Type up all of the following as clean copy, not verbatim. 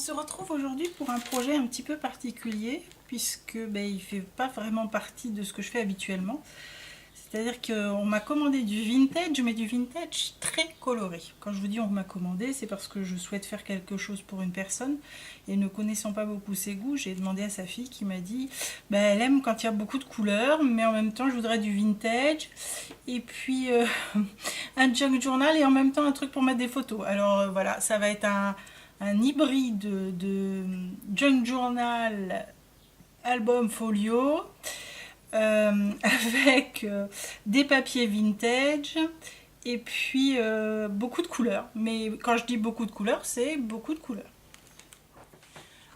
se retrouve aujourd'hui pour un projet un petit peu particulier puisque il ne fait pas vraiment partie de ce que je fais habituellement. C'est-à-dire qu'on m'a commandé du vintage, mais du vintage très coloré. Quand je vous dis on m'a commandé, c'est parce que je souhaite faire quelque chose pour une personne. Et ne connaissant pas beaucoup ses goûts, j'ai demandé à sa fille qui m'a dit elle aime quand il y a beaucoup de couleurs, mais en même temps je voudrais du vintage. Et puis un junk journal et en même temps un truc pour mettre des photos. Alors voilà, ça va être un hybride de junk journal album folio. Avec des papiers vintage et puis beaucoup de couleurs. Mais quand je dis beaucoup de couleurs, c'est beaucoup de couleurs.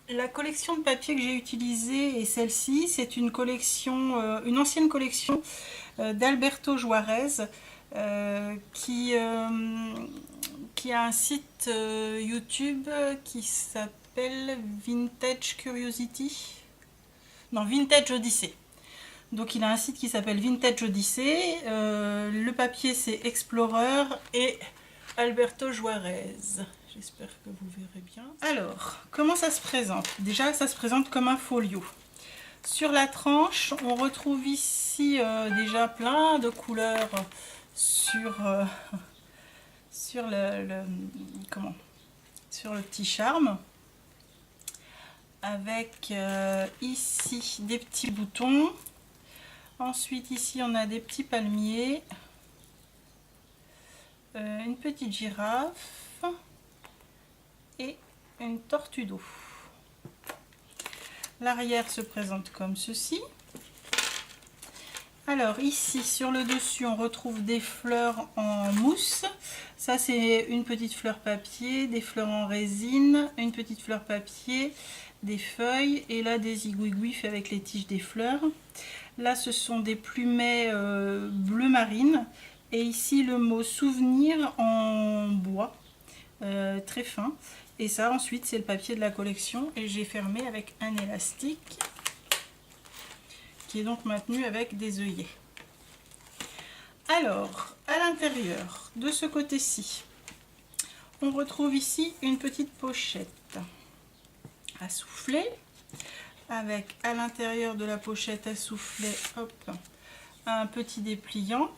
La collection de papier que j'ai utilisée est celle-ci. C'est une collection, une ancienne collection d'Alberto Juarez qui a un site YouTube qui s'appelle Vintage Curiosity. Non, Vintage Odyssey. Donc il a un site qui s'appelle Vintage Odyssey, le papier c'est Explorer et Alberto Juarez. J'espère que vous verrez bien. Alors, comment ça se présente? Déjà, ça se présente comme un folio. Sur la tranche, on retrouve ici déjà plein de couleurs sur le petit charme. Avec ici des petits boutons. Ensuite, ici, on a des petits palmiers, une petite girafe et une tortue d'eau. L'arrière se présente comme ceci. Alors ici, sur le dessus, on retrouve des fleurs en mousse. Ça, c'est une petite fleur papier, des fleurs en résine, une petite fleur papier, des feuilles et là, des igouigouis avec les tiges des fleurs. Là, ce sont des plumets bleu marine. Et ici, le mot souvenir en bois, très fin. Et ça, ensuite, c'est le papier de la collection. Et j'ai fermé avec un élastique qui est donc maintenu avec des œillets. Alors, à l'intérieur, de ce côté-ci, on retrouve ici une petite pochette à souffler. Avec à l'intérieur de la pochette à souffler, hop, un petit dépliant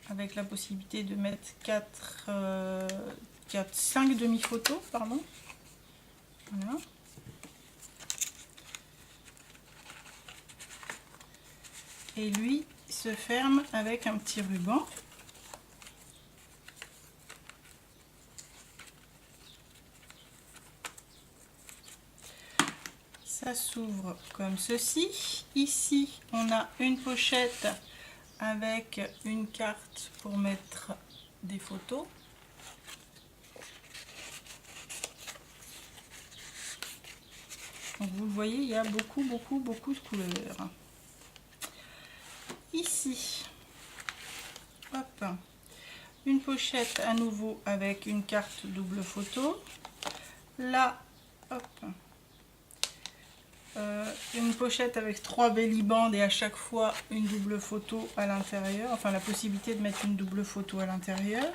avec la possibilité de mettre 5 demi-photos, pardon. Voilà. Et lui se ferme avec un petit ruban. Ça s'ouvre comme ceci. Ici, on a une pochette avec une carte pour mettre des photos. Donc vous le voyez, il y a beaucoup de couleurs. Ici, hop, une pochette à nouveau avec une carte double photo. Là, hop, une pochette avec 3 belly bands et à chaque fois une double photo à l'intérieur, enfin la possibilité de mettre une double photo à l'intérieur.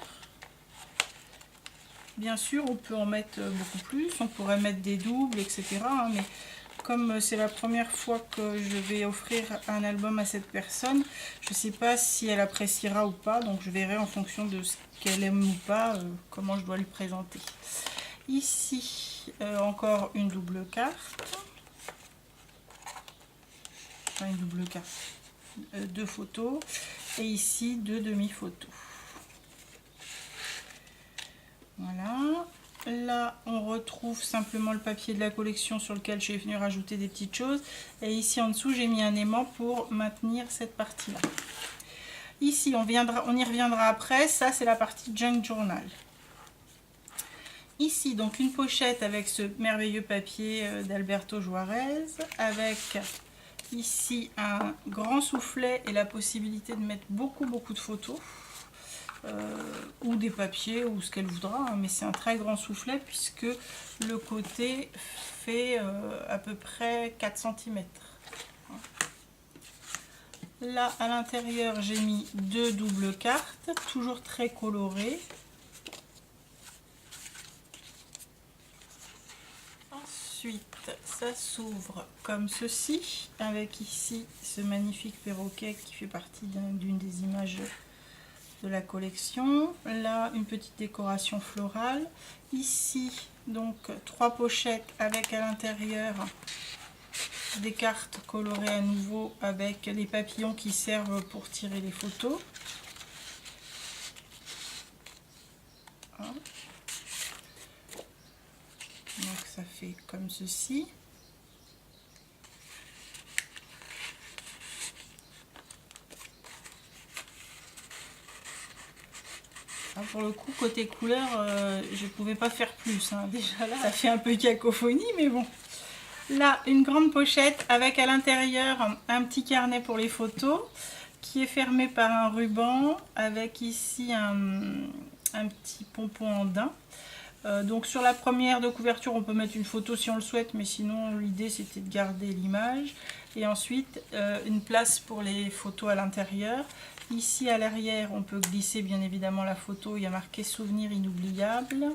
Bien sûr, on peut en mettre beaucoup plus, on pourrait mettre des doubles, etc. Mais comme c'est la première fois que je vais offrir un album à cette personne, je ne sais pas si elle appréciera ou pas, donc je verrai en fonction de ce qu'elle aime ou pas, comment je dois lui présenter. Ici, encore une double carte. Une double carte, 2 photos et ici 2 demi-photos. Voilà, là on retrouve simplement le papier de la collection sur lequel je suis venue rajouter des petites choses et ici en dessous j'ai mis un aimant pour maintenir cette partie là. Ici on y reviendra après, ça c'est la partie junk journal. Ici donc une pochette avec ce merveilleux papier d'Alberto Juarez avec ici un grand soufflet et la possibilité de mettre beaucoup de photos ou des papiers ou ce qu'elle voudra, hein, mais c'est un très grand soufflet puisque le côté fait à peu près 4 cm. Là à l'intérieur j'ai mis 2 doubles cartes, toujours très colorées. Ensuite, ça s'ouvre comme ceci, avec ici ce magnifique perroquet qui fait partie d'une des images de la collection. Là, une petite décoration florale. Ici, donc, 3 pochettes avec à l'intérieur des cartes colorées à nouveau avec les papillons qui servent pour tirer les photos. Donc ça fait comme ceci. Alors pour le coup, côté couleur, je ne pouvais pas faire plus. Hein. Déjà là, ça fait un peu cacophonie, mais bon. Là, une grande pochette avec à l'intérieur un petit carnet pour les photos qui est fermé par un ruban avec ici un petit pompon en daim. Donc sur la première de couverture, on peut mettre une photo si on le souhaite, mais sinon l'idée c'était de garder l'image. Et ensuite, une place pour les photos à l'intérieur. Ici à l'arrière, on peut glisser bien évidemment la photo, il y a marqué souvenir inoubliable.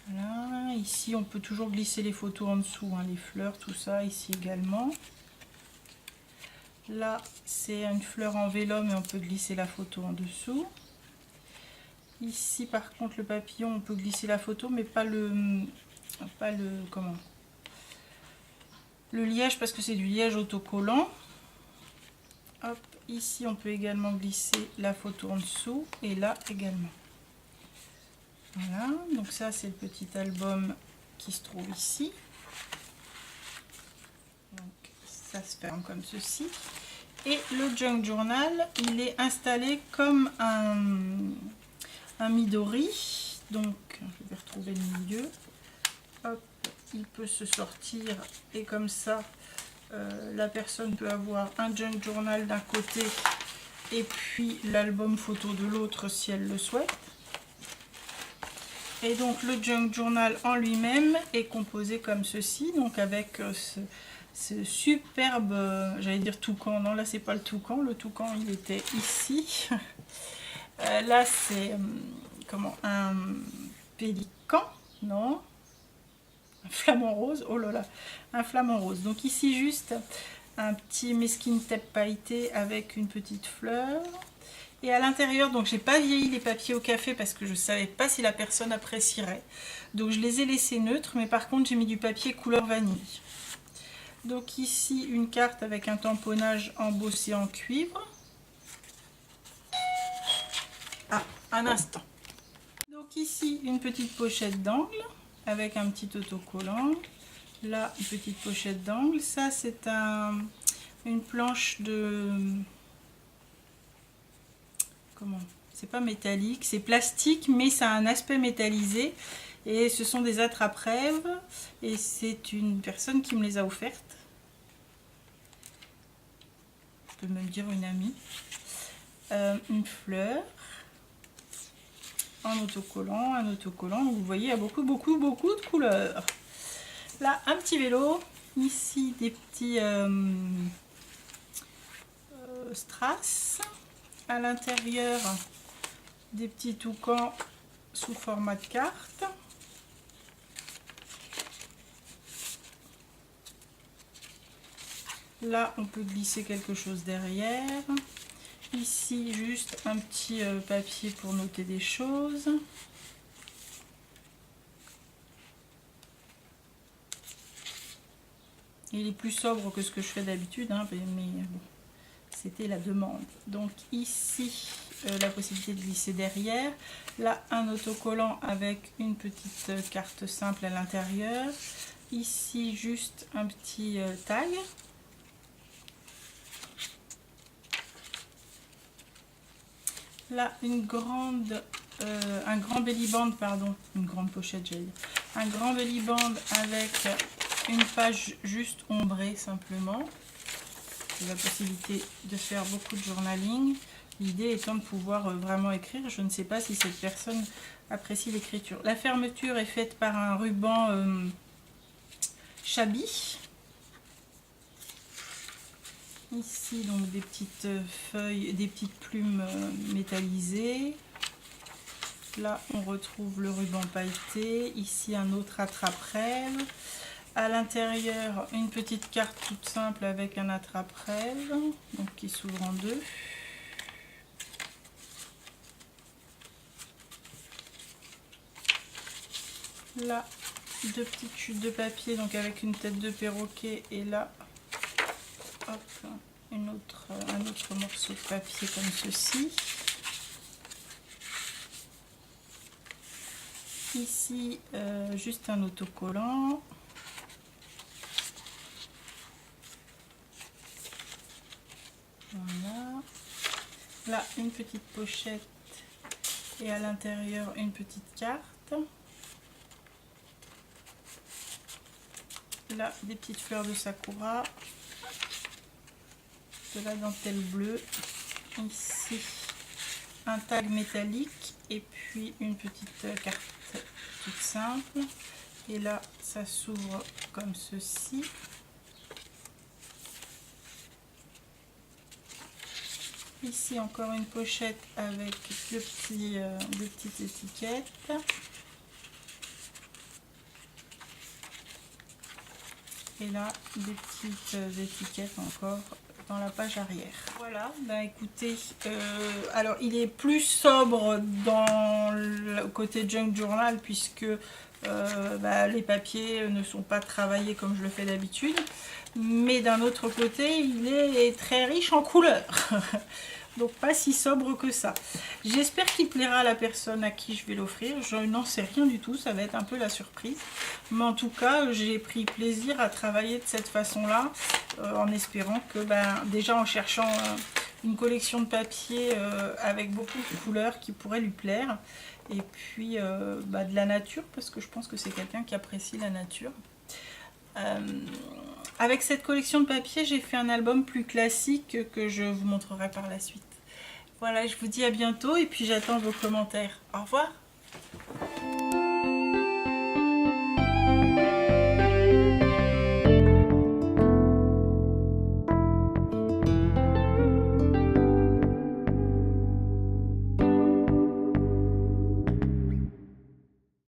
Voilà. Ici, on peut toujours glisser les photos en dessous, hein, les fleurs, tout ça, ici également. Là, c'est une fleur en vélum et on peut glisser la photo en dessous. Ici, par contre, le papillon, on peut glisser la photo, mais pas le liège, parce que c'est du liège autocollant. Hop, ici, on peut également glisser la photo en dessous, et là également. Voilà, donc ça, c'est le petit album qui se trouve ici. Donc, ça se ferme comme ceci. Et le junk journal, il est installé comme un Midori. Donc, je vais retrouver le milieu. Hop, il peut se sortir et comme ça, la personne peut avoir un junk journal d'un côté et puis l'album photo de l'autre si elle le souhaite. Et donc le junk journal en lui-même est composé comme ceci, donc avec ce superbe, j'allais dire toucan, non là c'est pas le toucan il était ici. Là c'est comment, un pélican, non, un flamant rose, oh là là, un flamant rose. Donc ici juste un petit mesquine tape pailleté avec une petite fleur. Et à l'intérieur, donc j'ai pas vieilli les papiers au café parce que je savais pas si la personne apprécierait. Donc je les ai laissés neutres, mais par contre j'ai mis du papier couleur vanille. Donc ici une carte avec un tamponnage embossé en cuivre. Ah, un instant. Donc ici une petite pochette d'angle avec un petit autocollant. Là une petite pochette d'angle. Ça c'est une planche de... Comment? C'est pas métallique, c'est plastique, mais ça a un aspect métallisé. Et ce sont des attrape-rêves. Et c'est une personne qui me les a offertes. Je peux même dire une amie. Une fleur. Un autocollant. Vous voyez, il y a beaucoup de couleurs. Là, un petit vélo. Ici, des petits strass. À l'intérieur, des petits toucans sous format de carte. Là, on peut glisser quelque chose derrière. Ici, juste un petit papier pour noter des choses. Il est plus sobre que ce que je fais d'habitude, hein, mais bon, c'était la demande. Donc ici, la possibilité de glisser derrière. Là, un autocollant avec une petite carte simple à l'intérieur. Ici, juste un petit tag. Là, un grand belly band, pardon, une grande pochette, j'allais dire. Un grand belly band avec une page juste ombrée simplement. La possibilité de faire beaucoup de journaling. L'idée étant de pouvoir vraiment écrire. Je ne sais pas si cette personne apprécie l'écriture. La fermeture est faite par un ruban Chabi. Ici donc des petites feuilles, des petites plumes métallisées. Là, on retrouve le ruban pailleté. Ici, un autre attrape-rêve. À l'intérieur, une petite carte toute simple avec un attrape-rêve, donc qui s'ouvre en deux. Là, deux petites chutes de papier, donc avec une tête de perroquet. Et là, hop, un autre morceau de papier comme ceci. Ici, juste un autocollant. Voilà. Là, une petite pochette et à l'intérieur, une petite carte. Là, des petites fleurs de sakura. De la dentelle bleue. Ici, un tag métallique et puis une petite carte toute simple. Et là, ça s'ouvre comme ceci. Ici, encore une pochette avec deux petites étiquettes. Et là, des petites étiquettes encore dans la page arrière. Voilà, bah écoutez, alors il est plus sobre dans le côté junk journal puisque les papiers ne sont pas travaillés comme je le fais d'habitude. Mais d'un autre côté, il est très riche en couleurs. Donc pas si sobre que ça. J'espère qu'il plaira à la personne à qui je vais l'offrir. Je n'en sais rien du tout, ça va être un peu la surprise. Mais en tout cas, j'ai pris plaisir à travailler de cette façon-là, en espérant que, déjà en cherchant une collection de papiers avec beaucoup de couleurs qui pourraient lui plaire. Et puis de la nature, parce que je pense que c'est quelqu'un qui apprécie la nature. Avec cette collection de papier, j'ai fait un album plus classique que je vous montrerai par la suite. Voilà, je vous dis à bientôt et puis j'attends vos commentaires. Au revoir!